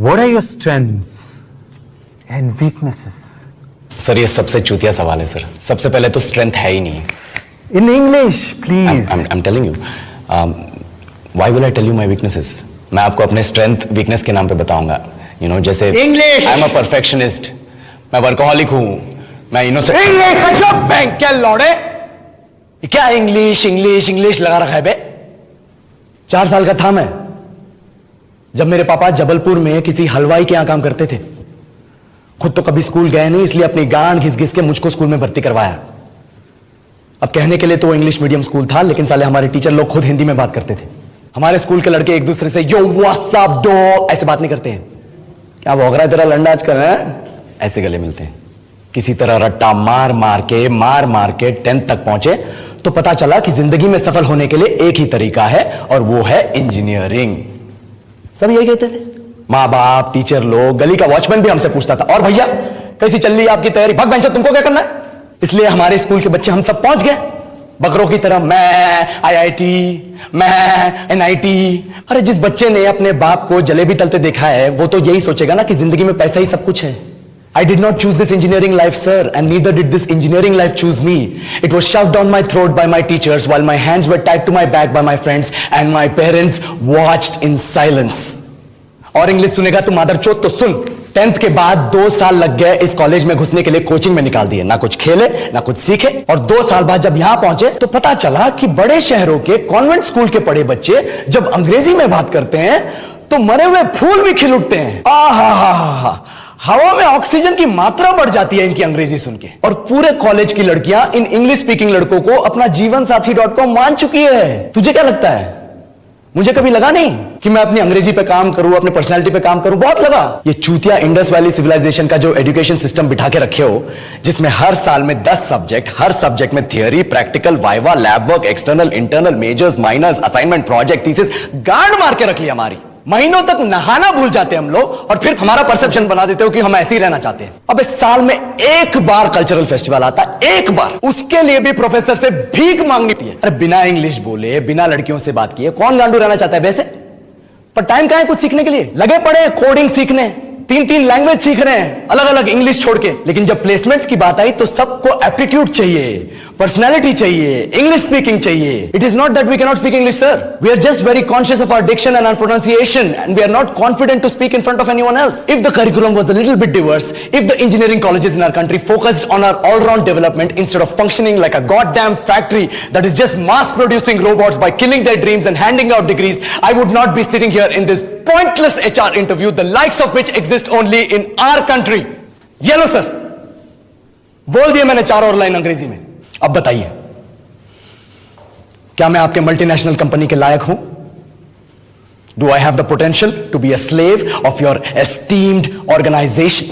What are your strengths and weaknesses? Sir ये सबसे चूतिया सवाल है सर. सबसे पहले तो स्ट्रेंथ है ही नहीं. In English, please. I'm telling you. Why will I tell you my weaknesses? मैं आपको अपने स्ट्रेंथ वीकनेस के नाम पे बताऊंगा. You know, जैसे English. I'm a perfectionist. मैं वर्कोहॉलिक हूँ. मैं इनोसेंट. English. अच्छा बैंक क्या लौड़े? क्या इंग्लिश इंग्लिश इंग्लिश लगा रखा है बे? 4 साल का था मैं जब मेरे पापा जबलपुर में किसी हलवाई के यहां काम करते थे. खुद तो कभी स्कूल गए नहीं, इसलिए अपनी गांड घिस घिस के मुझको स्कूल में भर्ती करवाया. अब कहने के लिए तो इंग्लिश मीडियम स्कूल था, लेकिन साले हमारे टीचर लोग खुद हिंदी में बात करते थे. हमारे स्कूल के लड़के एक दूसरे से यो व्हाट्स अप डो ऐसे बात नहीं करते हैं. क्या भौंक रहा है तेरा लंडा आजकल है? ऐसे गले मिलते हैं. किसी तरह रट्टा मार मार के 10th तक पहुंचे तो पता चला कि जिंदगी में सफल होने के लिए एक ही तरीका है और वो है इंजीनियरिंग. सब यही कहते थे. माँ बाप, टीचर लोग, गली का वॉचमैन भी हमसे पूछता था, और भैया कैसी चल रही है आपकी तैयारी? भाग बेंचर, तुमको क्या करना है? इसलिए हमारे स्कूल के बच्चे हम सब पहुंच गए बकरों की तरह. मैं IIT, मैं NIT. अरे जिस बच्चे ने अपने बाप को जलेबी तलते देखा है वो तो यही सोचेगा ना कि जिंदगी में पैसा ही सब कुछ है. I did not choose this engineering life, sir, and neither did this engineering life choose me. It was shoved down my throat by my teachers while my hands were tied to my back by my friends and my parents watched in silence. और English सुनेगा तो मादरचोद तो सुन. 10th के बाद 2 साल लग गए इस कॉलेज में घुसने के लिए. कोचिंग में निकाल दिए. ना कुछ खेले ना कुछ सीखे. और 2 साल बाद जब यहां पहुंचे तो पता चला कि बड़े शहरों के कॉन्वेंट स्कूल के पढ़े बच्चे जब अंग्रेजी में बात करते हैं तो मरे हुए फूल भी खिल उठते हैं. आहा, हवा में ऑक्सीजन की मात्रा बढ़ जाती है इनकी अंग्रेजी सुन के. और पूरे कॉलेज की लड़कियां इन इंग्लिश स्पीकिंग लड़कों को अपना जीवन साथी.com मान चुकी है. तुझे क्या लगता है? मुझे कभी लगा नहीं कि मैं अपनी अंग्रेजी पे काम करूं, अपनी पर्सनालिटी पे काम करूं. बहुत लगा. ये चूतिया इंडस वैली सिविलाइजेशन का जो एजुकेशन सिस्टम बिठा के रखे हो, जिसमें हर साल में 10 सब्जेक्ट, हर सब्जेक्ट में theory, practical, viva, lab work, external, internal, majors, minors, assignment, project, thesis, गांड मार के रख लिया हमारी. महीनों तक नहाना भूल जाते हैं हम लोग और फिर हमारा परसेप्शन बना देते हो कि हम ऐसे ही रहना चाहते हैं. अब इस साल में एक बार कल्चरल फेस्टिवल आता है, एक बार. उसके लिए भी प्रोफेसर से भीख मांगनी थी. अरे बिना इंग्लिश बोले, बिना लड़कियों से बात किए कौन गांडू रहना चाहता है वैसे? पर टाइम कहां है कुछ सीखने के लिए? लगे पड़े कोडिंग सीखने, 3 लैंग्वेज सीख रहे हैं अलग अलग इंग्लिश छोड़ के. लेकिन जब प्लेसमेंट्स की बात आई तो सबको एप्टीट्यूड चाहिए, पर्सनैलिटी चाहिए, इंग्लिश स्पीकिंग चाहिए. It is not that we can not speak English, sir. We are just very conscious of our diction and our pronunciation and we are not confident to speak in front of anyone else. If the curriculum was a little bit diverse, if the engineering colleges in our country focused on our all round development instead of functioning like a goddamn factory that is just mass producing robots by killing their dreams and handing out degrees, I would not be sitting here in this pointless HR interview, the likes of which exist only in our country. ये लो sir, बोल दिया मैंने 4 और line अंग्रेजी में. अब बताइए, क्या मैं आपके मल्टीनेशनल कंपनी के लायक हूं? Do I have the potential to be a slave of your esteemed organization?